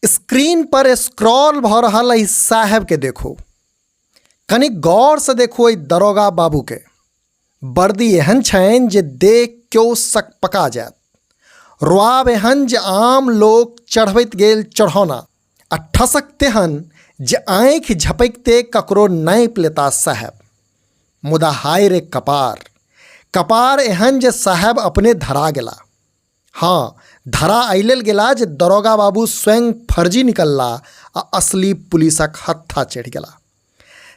Screen पर scroll भ रहल है साहब के देखो, कनी गौर से देखो ई दरोगा बाबू के वर्दी एहन छन जे देख क्यों सक पका जात। रुआब एहन जे आम लोग चढ़बैत गेल चढ़ौना आ ठसक तेहन जे आँखि झपकते ककरो नाप लेता साहब। मुदा हाय रे कपार एहन जे साहब अपने धरा गेला। हाँ, धरा अइलेल गेला जे दरोगा बाबू स्वयं फर्जी निकलला आ असली पुलिसक हत्था चढ़ गेला।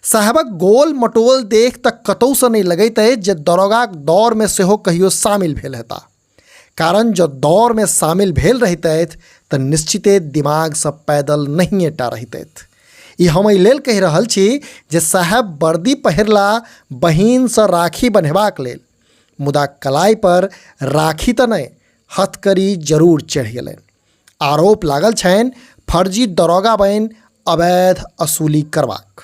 साहबक गोल मटोल देख तक कतौ से नहीं लगैत है जे दरोगाक दौर में सेहो कहियो शामिल भेल हेता। कारण जो दौर में शामिल भेल रहितैथ तऽ निश्चिते दिमाग से पैदल नहीं टा रहितैथ। ई हम एहि लेल कहि रहल छी जे साहब वर्दी पहिरला बहिन से राखी बन्हेबाक लेल, मुदा कलाई पर राखी तऽ नहि हथकड़ी जरूर चढ़ि गेलनि। आरोप लागल छनि फर्जी दरोगा बनि अवैध असूली करबाक।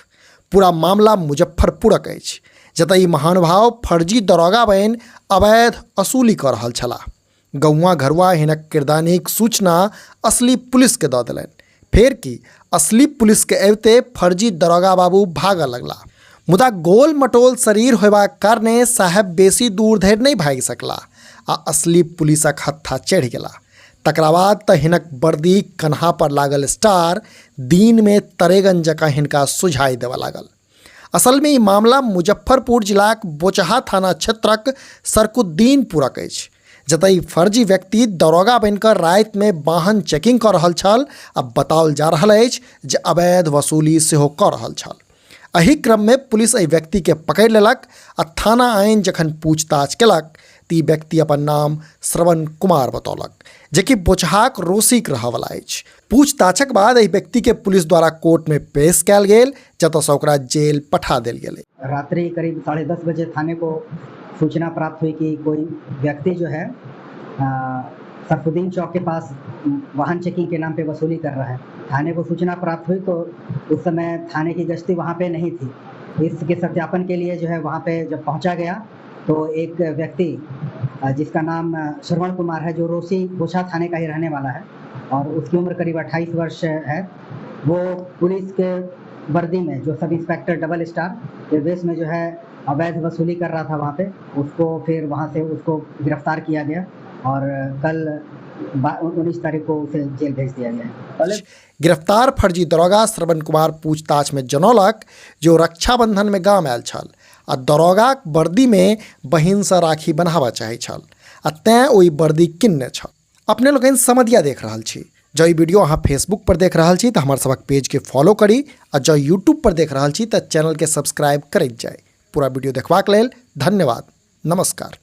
पूरा मामला मुजफ्फरपुरक अछि, जतऽ ई महानुभाव फर्जी दरोगा बनि अवैध असूली कऽ रहल छलाह। गौवा घरुआ हिनक किरदानीक सूचना असली पुलिस के दऽ देलनि। फेर की असली पुलिस के अबिते फर्जी दरोगा बाबू भागऽ लगला। मुदा गोल मटोल शरीर होयबाक कारणे साहब बेसी दूर धरि नहीं भागि सकला आ असली पुलिसक हत्था चढ़ि गेला। तकरा बाद तऽ हिनक वर्दी कन्हा पर लागल स्टार दिन में तरेगन जकाँ हिनका सुझाई देवा लागल। असल में ई मामला मुजफ्फरपुर जिलाक बोचहा थाना क्षेत्रक सरकुद्दीनपुरक अछि, जतऽ ई फर्जी व्यक्ति दरोगा बनिकर रात में वाहन चेकिंग कऽ रहल छल आ बताओल जा रहल अछि जे अवैध वसूली सेहो कऽ रहल छल। एहि क्रम में पुलिस एहि व्यक्ति के पकड़ि लेलक आ थाना आइन जखन पूछताछ केलक तऽ ई व्यक्ति अपन नाम श्रवण कुमार बतौलक, जेकि बोचहाक रोसिक रहयवला अछि। पूछताछक बाद एहि व्यक्ति के पुलिस द्वारा कोर्ट में पेश कयल गेल, जतऽ से ओकरा जेल पठा देल गेलै। रात्रि करीब 10:30 बजे थाने को सूचना प्राप्त हुई कि कोई व्यक्ति जो है सरफुद्दीन चौक के पास वाहन चेकिंग के नाम पे वसूली कर रहा है। थाने को सूचना प्राप्त हुई तो उस समय थाने की गश्ती वहाँ पे नहीं थी। इसके सत्यापन के लिए जो है वहाँ पे जब पहुँचा गया तो एक व्यक्ति जिसका नाम श्रवण कुमार है, जो रोसी बोचहा थाने का ही रहने वाला है और उसकी उम्र करीब 28 वर्ष है, वो पुलिस के वर्दी में जो सब इंस्पेक्टर डबल स्टार के वेश में जो है अवैध वसूली कर रहा था वहाँ पे। उसको फिर वहाँ से उसको गिरफ्तार किया गया और कल 19 तारीख को उसे जेल भेज दिया गया। गिरफ्तार फर्जी दरोगा श्रवण कुमार पूछताछ में जनौलक जो रक्षाबंधन में गाम आयल छल आ दरोगाक वर्दी में बहिन से राखी बन्हाबा चाहै छल आ तें ओहि वर्दी किनने छल। अपने लोगन समधिया देख रहल छी। जो ई वीडियो अहाँ फेसबुक पर देख रहल छी तऽ हमर सबक पेज के फॉलो करी आ जो यूट्यूब पर देख रहल छी तऽ चैनल के सब्सक्राइब करैत जाय। पूरा वीडियो देखबाक लेल धन्यवाद। नमस्कार।